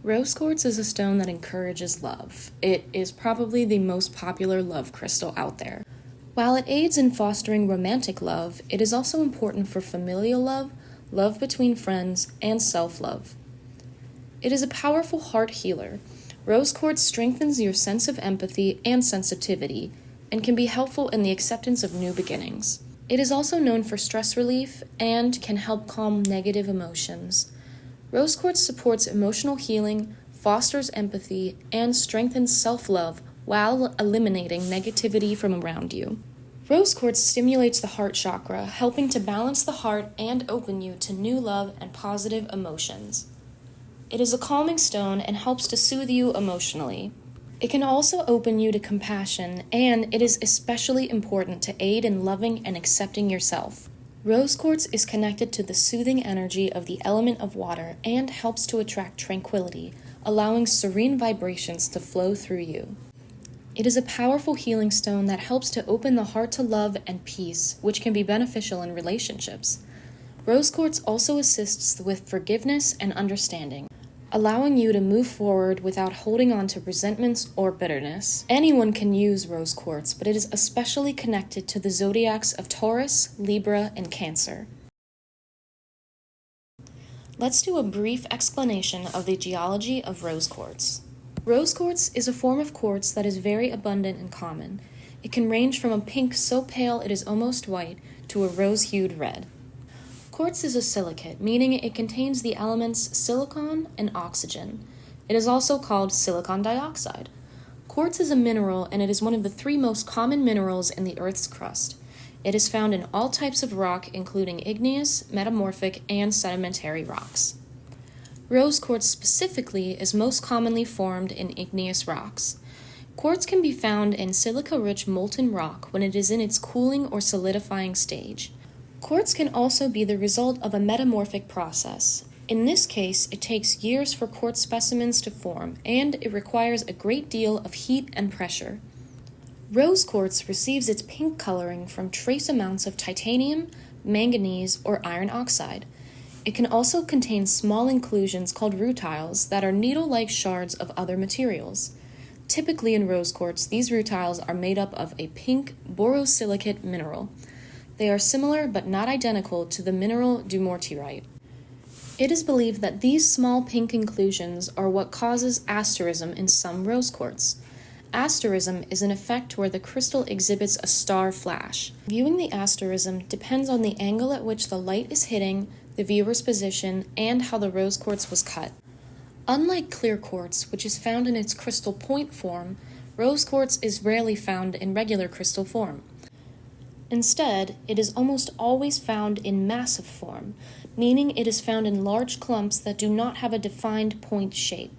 Rose quartz is a stone that encourages love. It is probably the most popular love crystal out there. While it aids in fostering romantic love, it is also important for familial love, love between friends, and self-love. It is a powerful heart healer. Rose quartz strengthens your sense of empathy and sensitivity, and can be helpful in the acceptance of new beginnings. It is also known for stress relief and can help calm negative emotions. Rose quartz supports emotional healing, fosters empathy, and strengthens self-love while eliminating negativity from around you. Rose quartz stimulates the heart chakra, helping to balance the heart and open you to new love and positive emotions. It is a calming stone and helps to soothe you emotionally. It can also open you to compassion, and it is especially important to aid in loving and accepting yourself. Rose quartz is connected to the soothing energy of the element of water and helps to attract tranquility, allowing serene vibrations to flow through you. It is a powerful healing stone that helps to open the heart to love and peace, which can be beneficial in relationships. Rose quartz also assists with forgiveness and understanding, allowing you to move forward without holding on to resentments or bitterness. Anyone can use rose quartz, but it is especially connected to the zodiacs of Taurus, Libra, and Cancer. Let's do a brief explanation of the geology of rose quartz. Rose quartz is a form of quartz that is very abundant and common. It can range from a pink so pale it is almost white to a rose-hued red. Quartz is a silicate, meaning it contains the elements silicon and oxygen. It is also called silicon dioxide. Quartz is a mineral, and it is one of the 3 most common minerals in the Earth's crust. It is found in all types of rock, including igneous, metamorphic, and sedimentary rocks. Rose quartz specifically is most commonly formed in igneous rocks. Quartz can be found in silica-rich molten rock when it is in its cooling or solidifying stage. Quartz can also be the result of a metamorphic process. In this case, it takes years for quartz specimens to form, and it requires a great deal of heat and pressure. Rose quartz receives its pink coloring from trace amounts of titanium, manganese, or iron oxide. It can also contain small inclusions called rutiles that are needle-like shards of other materials. Typically in rose quartz, these rutiles are made up of a pink borosilicate mineral. They are similar but not identical to the mineral dumortierite. It is believed that these small pink inclusions are what causes asterism in some rose quartz. Asterism is an effect where the crystal exhibits a star flash. Viewing the asterism depends on the angle at which the light is hitting, the viewer's position, and how the rose quartz was cut. Unlike clear quartz, which is found in its crystal point form, rose quartz is rarely found in regular crystal form. Instead, it is almost always found in massive form, meaning it is found in large clumps that do not have a defined point shape.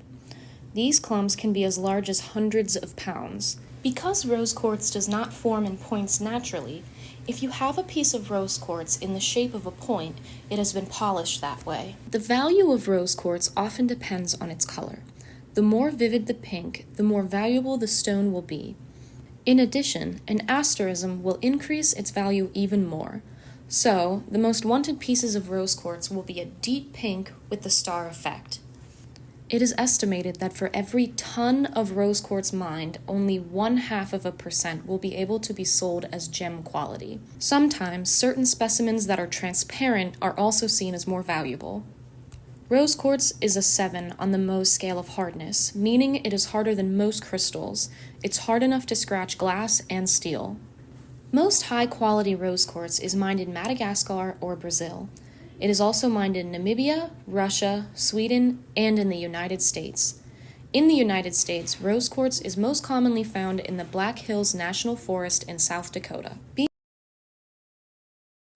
These clumps can be as large as hundreds of pounds. Because rose quartz does not form in points naturally, if you have a piece of rose quartz in the shape of a point, it has been polished that way. The value of rose quartz often depends on its color. The more vivid the pink, the more valuable the stone will be. In addition, an asterism will increase its value even more. So, the most wanted pieces of rose quartz will be a deep pink with the star effect. It is estimated that for every ton of rose quartz mined, only 0.5% will be able to be sold as gem quality. Sometimes, certain specimens that are transparent are also seen as more valuable. Rose quartz is a 7 on the Mohs scale of hardness, meaning it is harder than most crystals. It's hard enough to scratch glass and steel. Most high-quality rose quartz is mined in Madagascar or Brazil. It is also mined in Namibia, Russia, Sweden, and in the United States. In the United States, rose quartz is most commonly found in the Black Hills National Forest in South Dakota.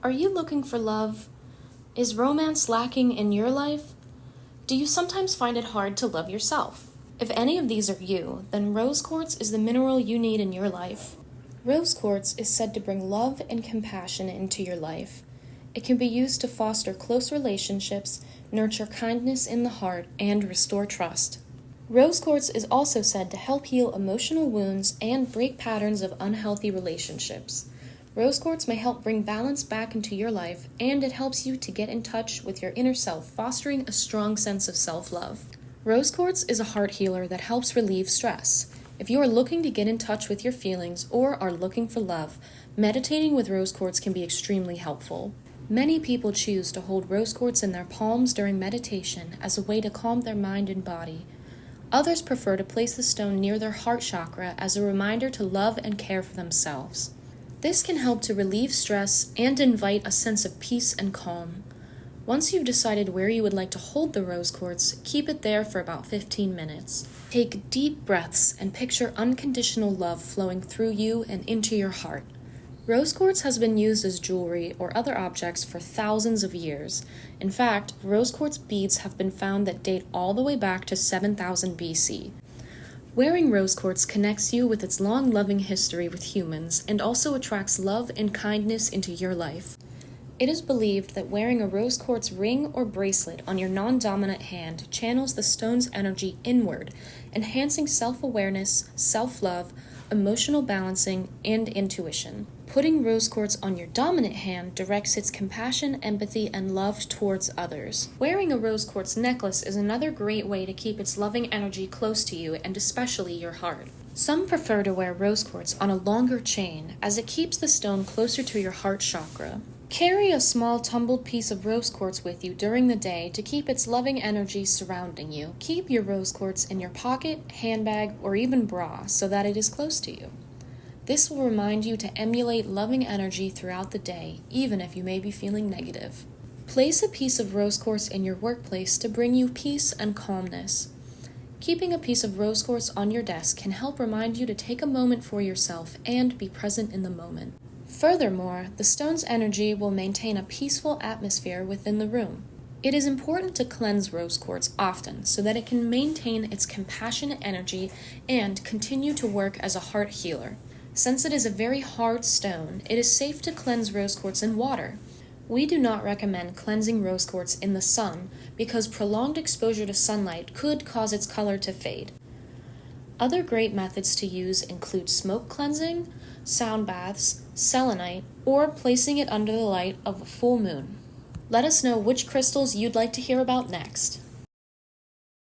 Are you looking for love? Is romance lacking in your life? Do you sometimes find it hard to love yourself? If any of these are you, then rose quartz is the mineral you need in your life. Rose quartz is said to bring love and compassion into your life. It can be used to foster close relationships, nurture kindness in the heart, and restore trust. Rose quartz is also said to help heal emotional wounds and break patterns of unhealthy relationships. Rose quartz may help bring balance back into your life, and it helps you to get in touch with your inner self, fostering a strong sense of self-love. Rose quartz is a heart healer that helps relieve stress. If you are looking to get in touch with your feelings or are looking for love, meditating with rose quartz can be extremely helpful. Many people choose to hold rose quartz in their palms during meditation as a way to calm their mind and body. Others prefer to place the stone near their heart chakra as a reminder to love and care for themselves. This can help to relieve stress and invite a sense of peace and calm. Once you've decided where you would like to hold the rose quartz, keep it there for about 15 minutes. Take deep breaths and picture unconditional love flowing through you and into your heart. Rose quartz has been used as jewelry or other objects for thousands of years. In fact, rose quartz beads have been found that date all the way back to 7000 BC. Wearing rose quartz connects you with its long loving history with humans and also attracts love and kindness into your life. It is believed that wearing a rose quartz ring or bracelet on your non-dominant hand channels the stone's energy inward, enhancing self-awareness, self-love, emotional balancing, and intuition. Putting rose quartz on your dominant hand directs its compassion, empathy, and love towards others. Wearing a rose quartz necklace is another great way to keep its loving energy close to you and especially your heart. Some prefer to wear rose quartz on a longer chain as it keeps the stone closer to your heart chakra. Carry a small tumbled piece of rose quartz with you during the day to keep its loving energy surrounding you. Keep your rose quartz in your pocket, handbag, or even bra so that it is close to you. This will remind you to emulate loving energy throughout the day, even if you may be feeling negative. Place a piece of rose quartz in your workplace to bring you peace and calmness. Keeping a piece of rose quartz on your desk can help remind you to take a moment for yourself and be present in the moment. Furthermore, the stone's energy will maintain a peaceful atmosphere within the room. It is important to cleanse rose quartz often so that it can maintain its compassionate energy and continue to work as a heart healer. Since it is a very hard stone, it is safe to cleanse rose quartz in water. We do not recommend cleansing rose quartz in the sun because prolonged exposure to sunlight could cause its color to fade. Other great methods to use include smoke cleansing, sound baths, selenite, or placing it under the light of a full moon. Let us know which crystals you'd like to hear about next.